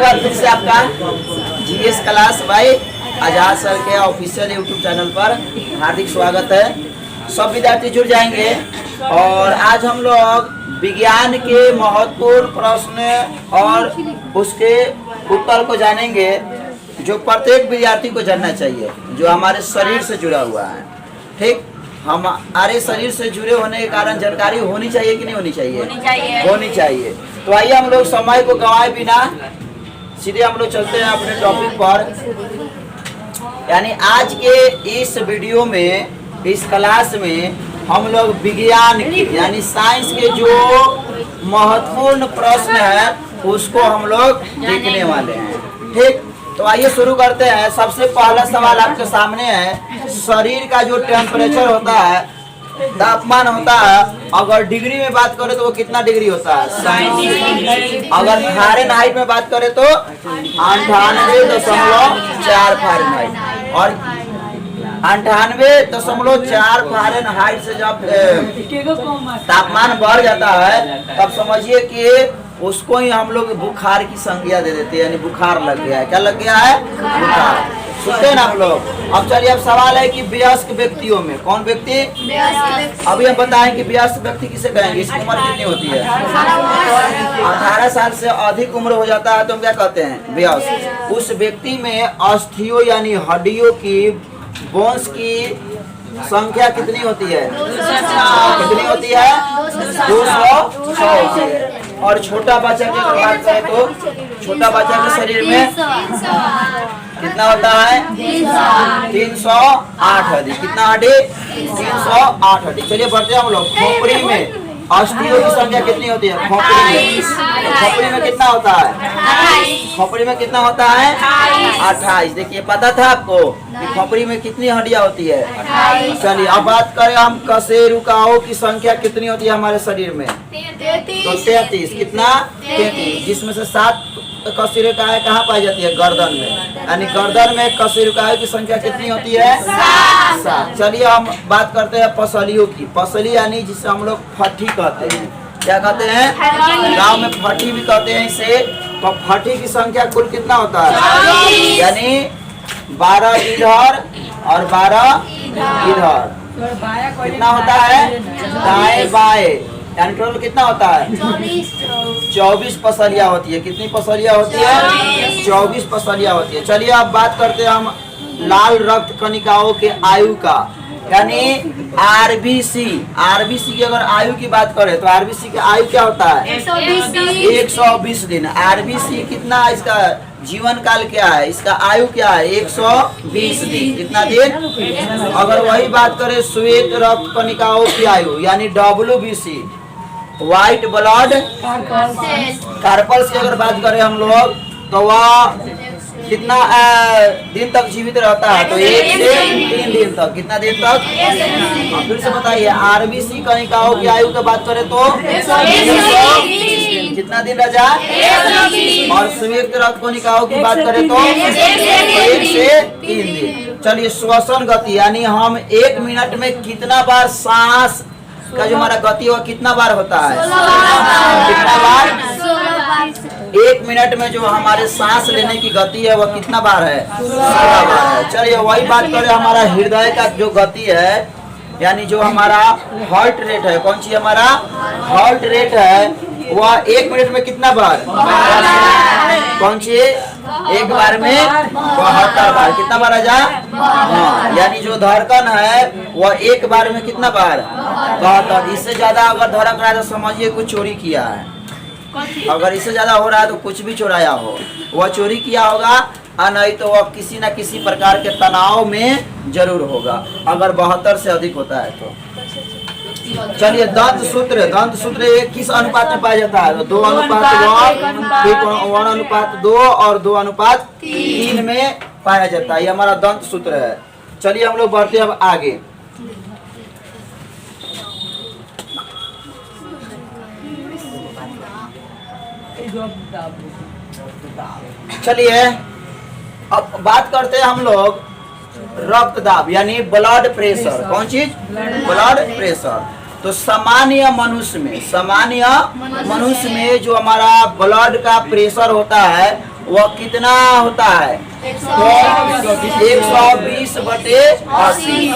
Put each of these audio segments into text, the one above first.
बार फिर से आपका जीएस क्लास बाय आजाद सर के ऑफिशियल यूट्यूब चैनल पर हार्दिक स्वागत है। सब विद्यार्थी जुड़ जाएंगे और आज हम लोग विज्ञान के महत्वपूर्ण प्रश्न और उसके उत्तर को जानेंगे जो प्रत्येक विद्यार्थी को जानना चाहिए, जो हमारे शरीर से जुड़ा हुआ है। ठीक, हमारे शरीर से जुड़े होने के कारण जानकारी होनी चाहिए कि नहीं होनी चाहिए? होनी चाहिए। तो आइए हम लोग समय को गंवाए बिना सीधे हम लोग चलते हैं अपने टॉपिक पर। यानी आज के इस वीडियो में, इस क्लास में हम लोग विज्ञान के यानी साइंस के जो महत्वपूर्ण प्रश्न है उसको हम लोग देखने वाले हैं। ठीक, तो आइए शुरू करते हैं। सबसे पहला सवाल आपके सामने है, शरीर का जो टेम्परेचर होता है, तापमान होता है, अगर डिग्री में बात करें तो वो कितना डिग्री होता है? 60। अगर फ़ारेनहाइट में बात करें तो 98.4 फ़ारेनहाइट, और 98.4 फ़ारेनहाइट से जब तापमान बढ़ जाता है तब समझिए कि उसको ही हम लोग बुखार की संज्ञा दे देते हैं, यानी बुखार लग गया है। क्या लग गया है? बुखार। सुनते हैं ना आप लोग। अब चलिए, अब सवाल है कि वयस्क व्यक्तियों में कौन व्यक्ति? अभी हम बताएं कि वयस्क व्यक्ति किसे कहेंगे? इसकी उम्र कितनी होती है? 18 साल से अधिक उम्र हो जाता है तो हम क्या कहते हैं? वयस्क। उस व्यक्ति में अस्थियों यानी हड्डियों की, बोन्स की संख्या कितनी होती है? कितनी होती है? 206 होती है। और छोटा बच्चा की अगर बात करें तो छोटा बच्चा के शरीर में कितना होता है? 308 हड्डी। कितना हड्डी? 308 हड्डी। चलिए बढ़ते हैं हम लोग। खोपड़ी में अस्थियों की संख्या कितनी होती है? खोपड़ी में, खोपड़ी में कितना होता है? खोपड़ी में कितना होता है? 28। देखिए, पता था आपको कि खोपड़ी में कितनी हड्डियां होती है? 28। चलिए अब बात करें हम, कशेरुकाओं की संख्या कितनी होती है हमारे शरीर में? 33। कितना? 33। जिसमें से 7 कशेरुकाएं कहाँ पाई जाती है? गर्दन में। यानी गर्दन में कशेरुकाओं की संख्या कितनी होती है? 7। चलिए हम बात करते हैं पसलियों की। पसली यानी जिसे हम लोग फटी कहते हैं। क्या कहते हैं? गांव में फटी भी कहते हैं इसे। तो फटी की संख्या कुल कितना होता है? यानी 12 इधर और 12 इधर। कितना होता है? दाएं बाएं, यानी टोटल कितना होता है? 24 पसलियाँ होती है। कितनी पसलियाँ होती है? 24 पसलियाँ होती है। चलिए अब बात करते हैं हम लाल रक्त कणिकाओं के आयु का, यानी आरबीसी। आरबीसी की अगर आयु की बात करें तो आरबीसी की आयु क्या होता है? 120 दिन। आरबीसी कितना, इसका जीवन काल क्या है, इसका आयु क्या है? 120 दिन। कितना दिन? अगर वही बात करें श्वेत रक्त कणिकाओं की आयु यानी WBC, व्हाइट ब्लड कार्पल्स की अगर बात करें हम लोग तो वह कितना दिन तक जीवित रहता है? तो 1 से 3 दिन तक। कितना दिन तक? फिर से बताइए। आरबीसी कणिकाओं की आयु की बात करें तो 120 दिन। कितना दिन रह जाए? और श्वेत रक्त कणिकाओं की बात करें तो 1 से 3 दिन। चलिए, श्वसन गति यानी हम 1 मिनट में कितना बार सांस का जो हमारा गति है कितना बार होता है? कितना बार? 1 मिनट में जो हमारे सांस लेने की गति है वह कितना बार है? 16 बार है। चलिए वही बात करें हमारा हृदय का जो गति है, यानी जो हमारा हार्ट रेट है, कौन सी हमारा हार्ट रेट है, वह 1 मिनट में कितना बार? कौन सी? एक बार में 72 बार। कितना बार आ जा? हाँ, यानी जो धड़कन है वह 1 बार में कितना बार? 72। इससे ज्यादा अगर धड़क रहा है तो समझिए कुछ चोरी किया है। अगर इससे ज्यादा हो रहा है तो कुछ भी चुराया हो, वह चोरी किया होगा, और नहीं तो वह किसी न किसी प्रकार के तनाव में जरूर होगा। अगर 72 से अधिक होता है तो। चलिए, दंत सूत्र। दंत सूत्र एक किस अनुपात में पाया जाता है? तो 2:1, 1:2 और 2:3 में पाया जाता है। ये हमारा दंत सूत्र है। चलिए हम लोग बढ़ते हैं अब आगे। चलिए अब बात करते हैं हम लोग रक्तदाब यानी ब्लड प्रेशर। कौन चीज? Blood pressure. तो सामान्य मनुष्य में जो हमारा ब्लड का प्रेशर होता है वह कितना होता है? 120/80।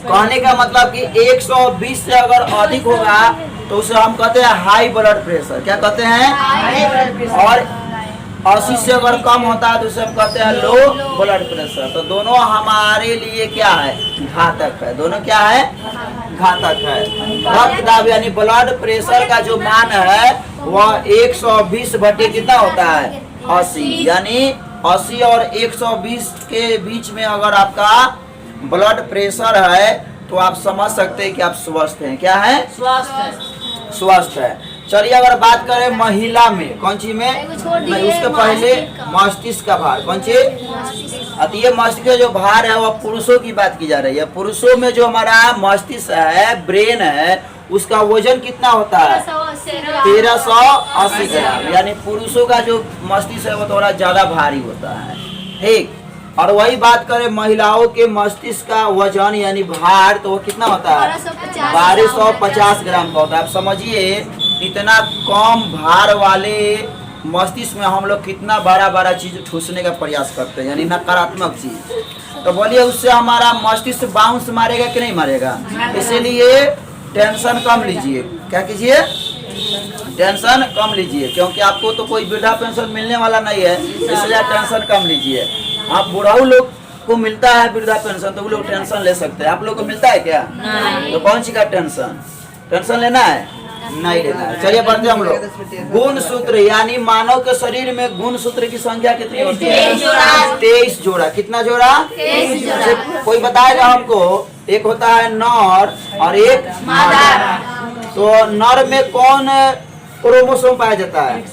कहने का मतलब कि 120 से अगर अधिक होगा तो उसे हम कहते हैं हाई ब्लड प्रेशर। क्या कहते हैं? और 80 से अगर कम होता है तो उसे हम कहते हैं लो ब्लड प्रेशर। तो दोनों हमारे लिए क्या है? घातक है। दोनों क्या है? घातक है। रक्त दाब यानी ब्लड प्रेशर का जो मान है वह 120 बटे कितना होता है? 80। यानी 80 और 120 के बीच में अगर आपका ब्लड प्रेशर है तो आप समझ सकते हैं कि आप स्वस्थ हैं। क्या है? स्वस्थ है। चलिए अगर बात करें महिला में, कौन चीज में? नहीं, उसके पहले मस्तिष्क का भार। कौन चीज? ये मस्तिष्क का जो भार है वह पुरुषों की बात की जा रही है। पुरुषों में जो हमारा मस्तिष्क है, ब्रेन है, उसका वजन कितना होता है? 1380 ग्राम। यानी पुरुषों का जो मस्तिष्क है वो थोड़ा ज्यादा भारी होता है। ठीक। और वही बात करें महिलाओं के मस्तिष्क का वजन यानी भार, तो वो कितना होता है? 1250 ग्राम का होता है। आप समझिए इतना कम भार वाले मस्तिष्क में हम लोग कितना बड़ा बड़ा चीज ठूसने का प्रयास करते हैं, यानी नकारात्मक चीज। तो बोलिए उससे हमारा मस्तिष्क बाउंस मारेगा कि नहीं मारेगा? इसीलिए टेंशन कम लीजिए। क्या कीजिए? टेंशन कम लीजिए, क्योंकि आपको तो कोई वृद्धा पेंशन मिलने वाला नहीं है, इसलिए टेंशन कम लीजिए। आप बुढ़ाऊ लोग को मिलता है वृद्धा पेंशन तो वो लोग टेंशन ले सकते हैं। आप लोग को मिलता है क्या? तो कौन सी का टेंशन लेना है? नहीं लेना है। चलिए बढ़ते हम लोग। गुण सूत्र यानी मानव के शरीर में गुण सूत्र की संख्या कितनी होती है? 23 जोड़ा। कितना जोड़ा? 23 जोड़ा। कोई बताएगा हमको? एक होता है नर और एक मादा। तो नर में कौन क्रोमोसोम पाया जाता है?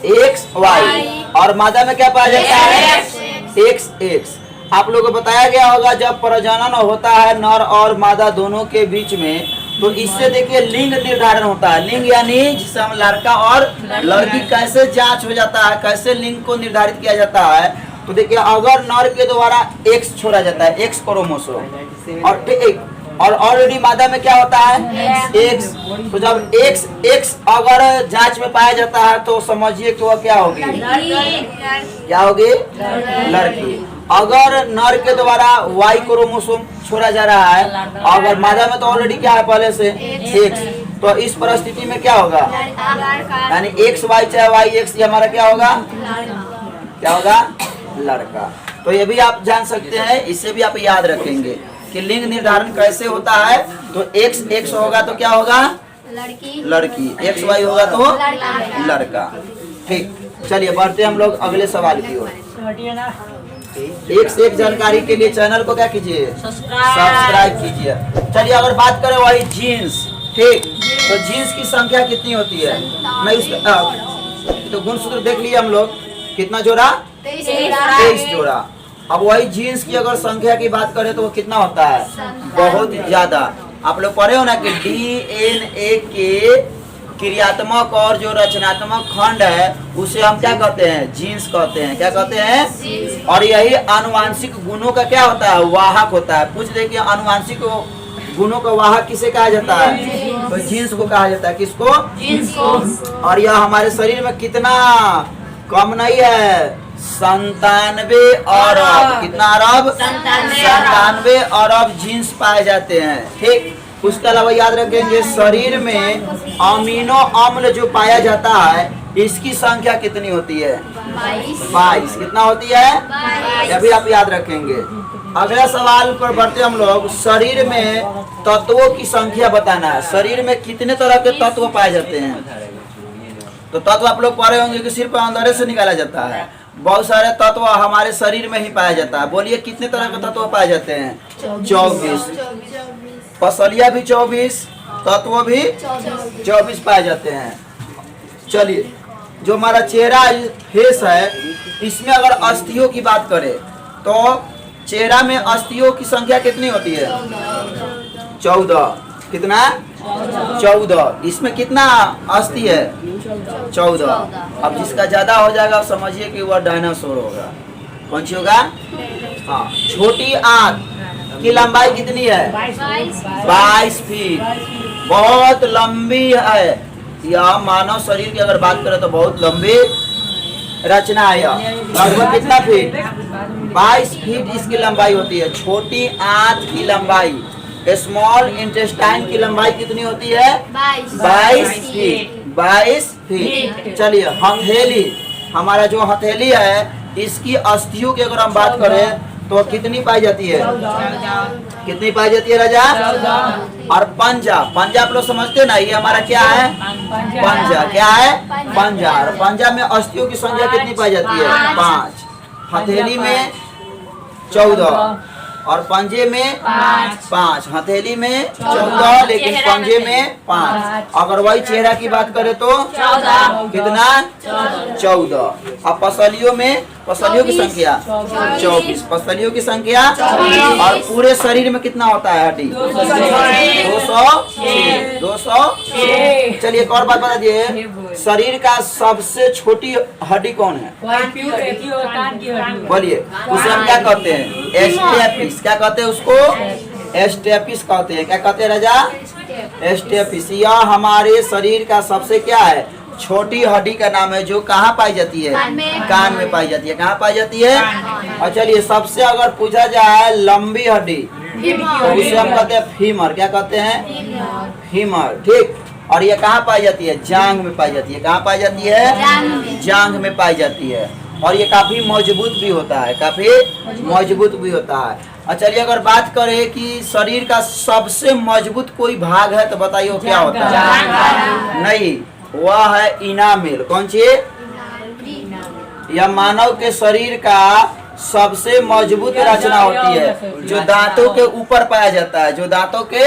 XY। और मादा में क्या पाया जाता है? XX। आप लोगों को बताया गया होगा जब प्रजनन होता है नर और मादा दोनों के बीच में, तो इससे देखिए लिंग निर्धारण होता है। लिंग यानी जिसे हम लड़का और लड़की कैसे जांच हो जाता है, कैसे लिंग को निर्धारित किया जाता है। तो देखिए अगर नर के द्वारा X छोड़ा जाता है, X क्रोमोसोम, और ऑलरेडी मादा में क्या होता है? X। तो जब X अगर जांच में पाया जाता है तो समझिए कि वह क्या होगी? क्या होगी? लड़की। अगर नर के द्वारा Y क्रोमोसोम छोड़ा जा रहा है, अगर मादा में तो ऑलरेडी क्या है पहले से? X। तो इस परिस्थिति में क्या होगा? यानी XY चाहे YX ये हमारा क्या होगा? क्या होगा? लड़का। तो ये भी आप जान सकते हैं, इससे भी आप याद रखेंगे कि लिंग निर्धारण कैसे होता है। तो X होगा तो क्या होगा? लड़की। XY होगा तो लड़का। ठीक। चलिए बढ़ते हम लोग अगले सवाल की ओर। एक से एक जानकारी के लिए चैनल को क्या कीजिए? सब्सक्राइब कीजिए। चलिए अगर बात करें वही जीन्स, ठीक, तो जीन्स की संख्या कितनी होती है? नहीं उसका तो गुणसूत्र देख लिए हम लोग। कितना जोड़ा? 23 जोड़ा। अब वही जीन्स की अगर संख्या की बात करें तो वो कितना होता है? बहुत ज्यादा। आप लोग पढ़े हो ना कि DNA के क्रियात्मक और जो रचनात्मक खंड है उसे हम क्या कहते हैं? जीन्स कहते हैं। क्या कहते हैं? और यही आनुवांशिक गुणों का क्या होता है? वाहक होता है। पूछ देखिए आनुवांशिक गुणों का वाहक किसे कहा जाता है? तो जीन्स को कहा जाता है। किसको? जीन्स को। और यह हमारे शरीर में कितना कम नहीं है? 97 अरब। कितना अरब? 97 अरब जीन्स पाए जाते हैं। ठीक। उसके अलावा याद रखेंगे शरीर में अमीनो अम्ल जो पाया जाता है इसकी संख्या कितनी होती है? 22। कितना होती है? यह भी आप याद रखेंगे। अगला सवाल पर बढ़ते हम लोग। शरीर में तत्वों की संख्या बताना है। शरीर में कितने तरह के तत्व पाए जाते हैं? तो तत्व आप लोग पढ़े होंगे कि सिर्फ अंदर से निकाला जाता है। बहुत सारे तत्व हमारे शरीर में ही पाया जाता है। बोलिए कितने तरह के तत्व पाए जाते हैं? 24। फसलिया भी 24, तत्व भी 24 पाए जाते हैं। चलिए जो हमारा चेहरा फेस है इसमें अगर अस्थियों की बात करें तो चेहरा में अस्थियों की संख्या कितनी होती है? 14। कितना? 14। इसमें कितना अस्थि है? 14। अब जिसका ज्यादा हो जाएगा आप समझिए कि वह डायनासोर होगा। कौन सी होगा? हाँ। छोटी आंत की लंबाई कितनी है? 22 फीट। बहुत लंबी है। यह मानव शरीर की अगर बात करें तो बहुत लंबी रचना है। लगभग कितना फीट? 22 फीट इसकी लंबाई होती है। छोटी आंत की लंबाई, स्मॉल इंटेस्टाइन की लंबाई कितनी होती है? 22 फीट। 22 फीट। चलिए, हथेली, हमारा जो हथेली है इसकी अस्थियों की अगर हम बात करें तो कितनी पाई जाती है? कितनी पाई जाती है राजा? और पंजा, पंजा आप लोग समझते हैं ना, ये हमारा क्या है? पंजा। क्या है? पंजा। और पंजा में अस्थियों की संख्या कितनी पाई जाती है? 5। हथेली में 14 और पंजे में 5। हथेली में 14 लेकिन पंजे में 5। अगर वही चेहरा की बात करें तो कितना? 14। अब पसलियों में, पसलियों की संख्या 24। पसलियों की संख्या। और पूरे शरीर में कितना होता है हड्डी? 206। चलिए एक और बात बता दिए, शरीर का सबसे छोटी हड्डी कौन है? बोलिए, उसे हम क्या कहते हैं? एस्टेपिस। क्या कहते हैं उसको? एस्टेपिस कहते हैं। क्या कहते हैं राजा? एस्टेपिस। यह हमारे शरीर का सबसे क्या है? छोटी हड्डी का नाम है, जो कहाँ पाई जाती है? कान में पाई जाती है। कहाँ पाई जाती है? और चलिए, सबसे अगर पूछा जाए लंबी हड्डी तो उसे हम कहते हैं फीमर। क्या कहते हैं? फीमर। ठीक। और ये कहाँ पाई जाती है? जांघ में पाई जाती है। कहाँ पाई जाती है? जांघ में पाई जाती है। और ये काफी मजबूत भी होता है, काफी मजबूत भी होता है। और चलिए अगर बात करें कि शरीर का सबसे मजबूत कोई भाग है तो बताइए वो क्या होता है? नहीं, वह है इनामेल। कौन सी? यह मानव के शरीर का सबसे मजबूत रचना होती है, जो दांतों के ऊपर पाया जाता है। जो दांतों के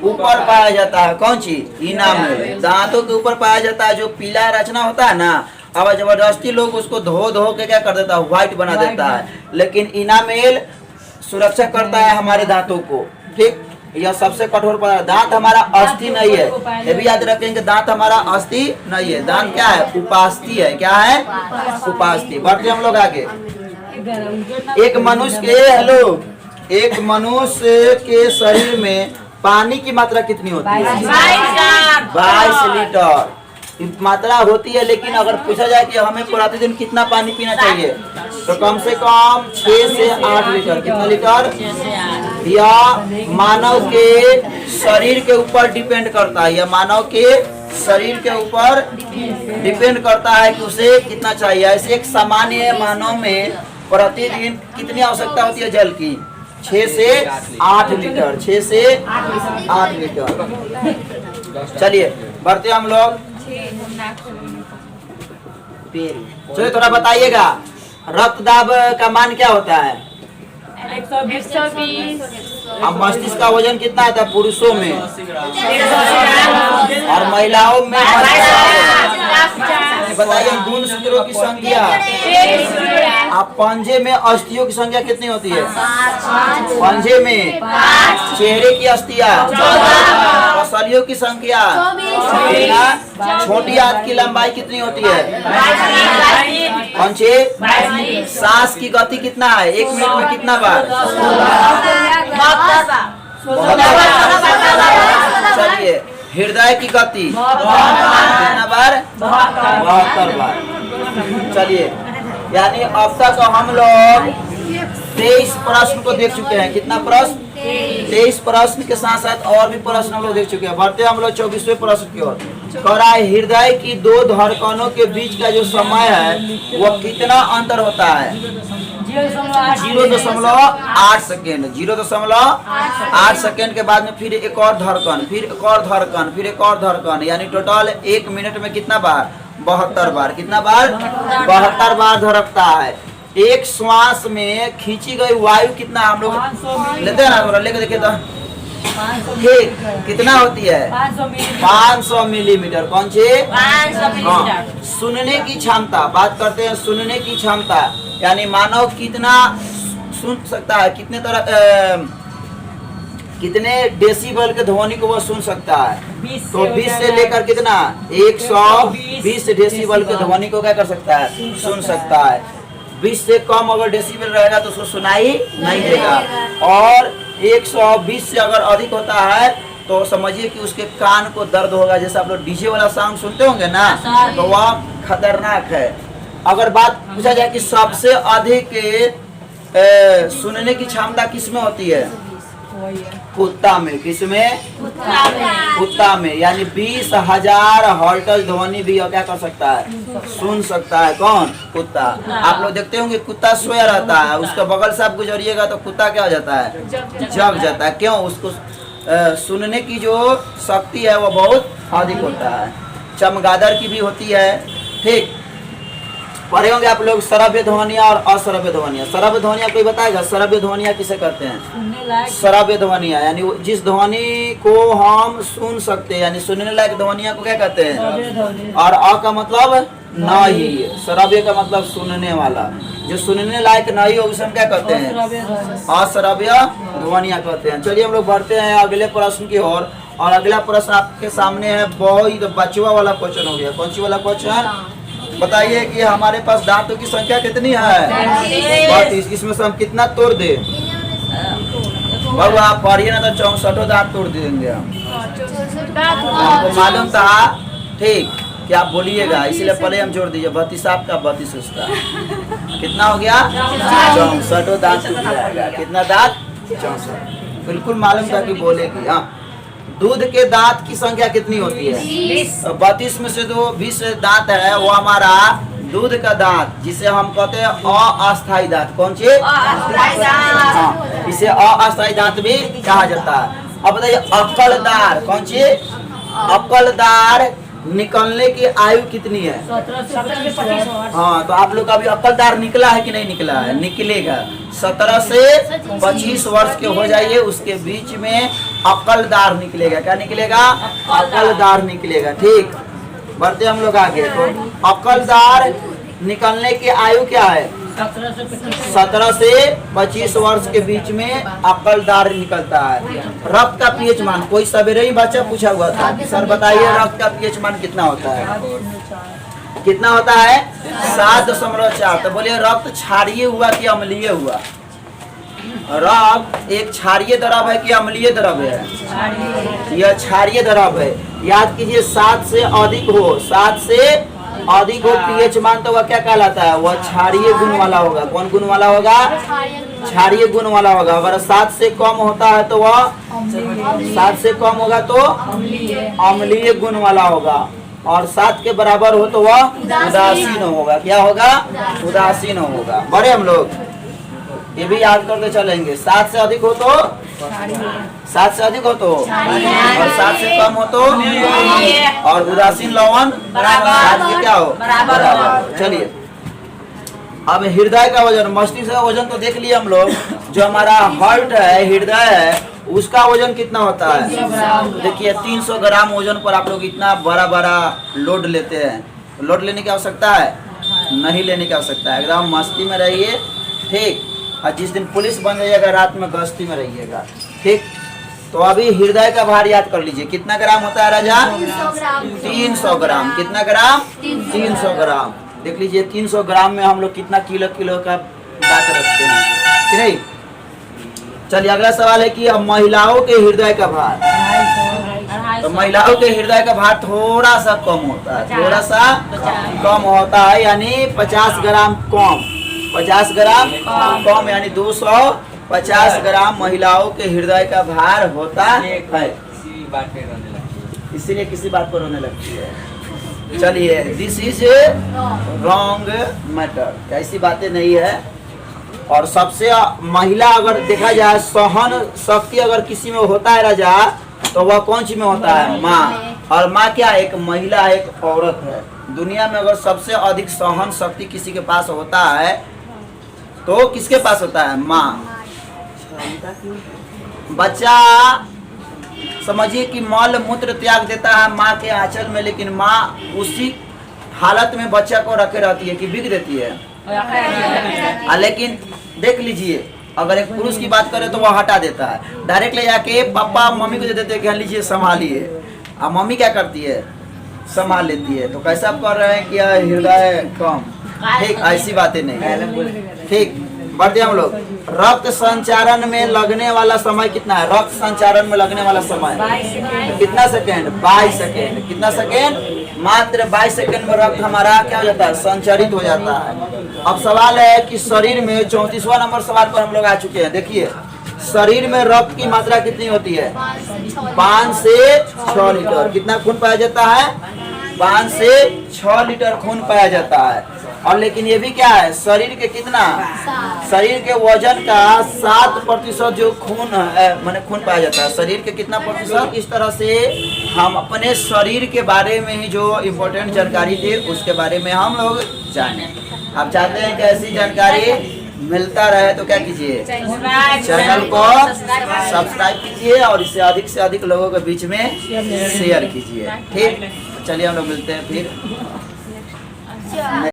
ऊपर पाया जाता है। कौन सी? इनामेल। दांतों के ऊपर पाया जाता है, जो पीला रचना होता है ना। अब जबरदस्ती लोग उसको धो धो के क्या कर देता है? व्हाइट बना देता है। लेकिन इनामेल सुरक्षा करता है हमारे दांतों को। ठीक। यह सबसे कठोर पदार्थ। दांत हमारा अस्थि नहीं है, ये भी याद रखेंगे। दांत हमारा अस्थि नहीं है। दांत क्या है? उपास्थि है। क्या है? उपास्थि। बढ़ते हम लोग आगे। एक मनुष्य के एक मनुष्य के शरीर में पानी की मात्रा कितनी होती है? 22 लीटर मात्रा होती है। लेकिन अगर पूछा जाए कि हमें प्रतिदिन कितना पानी पीना चाहिए तो कम से कम 6 से 8 लीटर। कितना लीटर? यह मानव के शरीर के ऊपर डिपेंड करता है। यह मानव के शरीर के ऊपर डिपेंड करता है कि उसे कितना चाहिए। ऐसे एक सामान्य मानव में प्रतिदिन कितनी आवश्यकता होती है जल की? 6 से 8 लीटर। 6 से 8 लीटर। चलिए बढ़ते हम लोग। चलिए थोड़ा बताइएगा, रक्त दाब का मान क्या होता है? 120। अब मस्तिष्क का वजन कितना आता है पुरुषों में और महिलाओं में? बताइए गुणसूत्रों की संख्या। आप पंजे में अस्थियों की संख्या कितनी होती है? पंजे में। चेहरे की अस्थियां। पसलियों की संख्या। छोटी आंत की लंबाई कितनी होती है? पंचे। सांस की गति कितना है? 1 मिनट में कितना बार? चलिए हृदय की गति कितना बार? 72 बार। चलिए यानी अब तक हम लोग 23 प्रश्न को देख चुके हैं। कितना प्रश्न? 23 प्रश्न के साथ साथ और भी प्रश्न हम लोग देख चुके हैं। बढ़ते हम लोग 24वें प्रश्न की ओर। हृदय की 2 धड़कनों के बीच का जो समय है वो कितना अंतर होता है? 0.8 सेकेंड। 0.8 सेकेंड के बाद में फिर एक और धड़कन, फिर एक और धड़कन, फिर एक और धड़कन, यानी टोटल 1 मिनट में कितना बार? 72 बार। कितना बार? 72 बार धड़कता है। एक श्वास में खींची गई वायु कितना हम लोग लेते हैं ना? थोड़ा लेके देखिए तो। ठीक कितना होती है? 500 मिलीमीटर। कौन सी? 500 मिलीमीटर। सुनने की क्षमता, बात करते हैं सुनने की क्षमता, यानी मानव कितना सुन सकता है? कितने डेसिबल के ध्वनि को वो सुन सकता है? तो 20 से लेकर कितना? 120 डेसिबल के ध्वनि को क्या कर सकता है? सुन सकता है। 20 से कम अगर डेसिबल रहेगा तो उसको सुनाई नहीं देगा, और 120 से अगर अधिक होता है तो समझिए कि उसके कान को दर्द होगा। जैसे आप लोग डीजे वाला साउंड सुनते होंगे ना, तो वह खतरनाक है। अगर बात पूछा जाए कि सबसे अधिक सुनने की क्षमता किसमें होती है? कुत्ता में। किसमें? कुत्ता में। यानी 20,000 हर्ट्ज ध्वनि भी क्या कर सकता है? सुन सकता है। कौन? कुत्ता। आप लोग देखते होंगे कुत्ता सोया रहता है, उसके बगल से आप गुजरिएगा तो कुत्ता क्या हो जाता है? जग जाता है। क्यों? उसको सुनने की जो शक्ति है वो बहुत अधिक होता है। चमगादड़ की भी होती है। ठीक, पढ़े होंगे आप लोग श्रव्य ध्वनिया और अश्रव्य ध्वनिया। श्रव्य ध्वनिया कोई बताएगा? श्रव्य ध्वनिया किसे कहते हैं? श्रव्य ध्वनिया यानी जिस ध्वनि को हम सुन सकते हैं, यानी सुनने लायक ध्वनिया को क्या कहते हैं? और अ का मतलब नहीं, श्रव्य का मतलब सुनने वाला। जो सुनने लायक नहीं हो उसे हम क्या कहते हैं? अश्रव्य ध्वनिया कहते हैं। चलिए हम लोग बढ़ते हैं अगले प्रश्न की ओर। और अगला प्रश्न आपके सामने है, बहुत बचवा वाला क्वेश्चन हो गया। कौन सी वाला क्वेश्चन? बताइए कि हमारे पास दांतों की संख्या कितनी है? 32। इसमें से हम कितना तोड़ दे? बाबू आप पढ़िए ना तो 64 दांत तोड़ देंगे हम। हमको मालूम था। ठीक, कि आप बोलिएगा, इसीलिए पहले हम जोड़ दीजिए। 32 आपका, 32 उसका। कितना हो गया? 64 दांत टूट जाएगा। कितना दांत? 64। बिल्कुल मालूम था कि बोलेगी। हाँ, दूध के दांत की संख्या कितनी होती है? 32 में से जो 20 दांत है वो हमारा दूध का दांत, जिसे हम कहते हैं अस्थायी दांत। कौन सी? हाँ, इसे अस्थायी दांत भी कहा जाता है। अब बताइए अक्कलदार। कौन सी? अक्कलदार निकलने की आयु कितनी है? 17 हाँ, तो आप लोग का अभी अक्कलदार निकला है कि नहीं निकला है? निकलेगा। 17 से 25 वर्ष के हो जाइए, उसके बीच में अक्कलदार निकलेगा। क्या निकलेगा? अक्कलदार निकलेगा। ठीक, बढ़ते हम लोग आगे। तो अक्कलदार निकलने की आयु क्या है? 17 से 25 वर्ष के बीच में अक्कलदार निकलता है। रक्त का पीएच मान, कोई सवेरे ही बच्चा पूछा हुआ था कि सर बताइए रक्त का पीएच मान कितना होता है? कितना होता है? 7.4। तो बोलिए रक्त क्षारीय हुआ कि अम्लीय हुआ? रक्त एक क्षारीय द्रव है कि अम्लीय द्रव है? यह क्षारीय द्रव है। याद कीजिए 7 से अधिक हो, 7 से अधिक हो पीएच मान तो वह क्या कहलाता है? वह क्षारीय गुण वाला होगा। कौन गुण वाला होगा? क्षारीय गुण वाला होगा। अगर 7 से कम होता है तो वह 7 से कम होगा तो अम्लीय गुण वाला होगा, और 7 के बराबर हो तो वह उदासीन होगा। क्या होगा? उदासीन होगा। बड़े हम लोग ये भी याद करके चलेंगे। 7 से अधिक हो तो 7 से अधिक हो तो, और 7 से कम हो तो, और उदासीन लवण 7 के क्या हो? बराबर। चलिए अब हृदय का वजन, मस्तिष्क का वजन तो देख लिए हम लोग। जो हमारा हार्ट है, हृदय है, उसका वजन कितना होता है? देखिए 300 ग्राम वजन पर आप लोग इतना बड़ा बड़ा लोड लेते हैं। लोड लेने की आवश्यकता है? नहीं लेने की आवश्यकता है। एकदम मस्ती में रहिए। ठीक, और जिस दिन पुलिस बन जाइएगा रात में गश्ती में रहिएगा। ठीक, तो अभी हृदय का भार याद कर लीजिए। कितना ग्राम होता है राजा? 300 ग्राम। कितना ग्राम? 300 ग्राम। देख लीजिए 300 ग्राम में हम लोग कितना किलो का बात रखते हैं कि नहीं। चलिए अगला सवाल है कि अब महिलाओं के हृदय का भार। तो महिलाओं के हृदय का भार थोड़ा सा कम होता है, थोड़ा सा कम होता है, यानी 50 ग्राम कम। 50 ग्राम कम यानी 250 ग्राम महिलाओं के हृदय का भार होता है। इसीलिए किसी बात पर रोने लगती है। चलिए दिस इज रॉन्ग मैटर, ऐसी बातें नहीं है। और सबसे महिला अगर देखा जाए सहन शक्ति अगर किसी में होता है राजा, तो वह कौन सी में होता है? माँ। और माँ क्या? एक महिला, एक औरत है। दुनिया में अगर सबसे अधिक सहन शक्ति किसी के पास होता है तो किसके पास होता है? माँ। बच्चा समझिए कि मल मूत्र त्याग देता है माँ के आंचल में, लेकिन माँ उसी हालत में बच्चा को रखे रहती है कि बिक देती है। लेकिन देख लीजिए अगर एक पुरुष की बात करें तो वह हटा देता है, डायरेक्ट ले जाके पापा मम्मी को दे देते हैं कि लीजिए संभालिए। अब मम्मी क्या करती है? संभाल लेती है। तो कैसा कर रहे हैं कि हृदय कम? ठीक, ऐसी बातें नहीं। ठीक, बढ़ते हम लोग। रक्त संचारण में लगने वाला समय कितना है? रक्त संचारण में लगने वाला समय कितना सेकेंड? 22 सेकेंड। कितना सेकेंड? मात्र 22 सेकेंड में रक्त हमारा क्या हो जाता है? संचारित हो जाता है। अब सवाल है कि शरीर में 34वां नंबर सवाल पर हम लोग आ चुके हैं। देखिए शरीर में रक्त की मात्रा कितनी होती है? 5 से 6 लीटर। कितना खून पाया जाता है? 5 से 6 लीटर खून पाया जाता है। और लेकिन ये भी क्या है? शरीर के कितना? शरीर के वजन का 7% जो खून माने खून पाया जाता है। शरीर के कितना प्रतिशत? इस तरह से हम अपने शरीर के बारे में ही जो इम्पोर्टेंट जानकारी थी उसके बारे में हम लोग जाने। आप चाहते हैं कि ऐसी जानकारी मिलता रहे तो क्या कीजिए? चैनल को सब्सक्राइब कीजिए और इसे अधिक से अधिक लोगों के बीच में शेयर कीजिए। ठीक, चलिए हम लोग मिलते हैं फिर।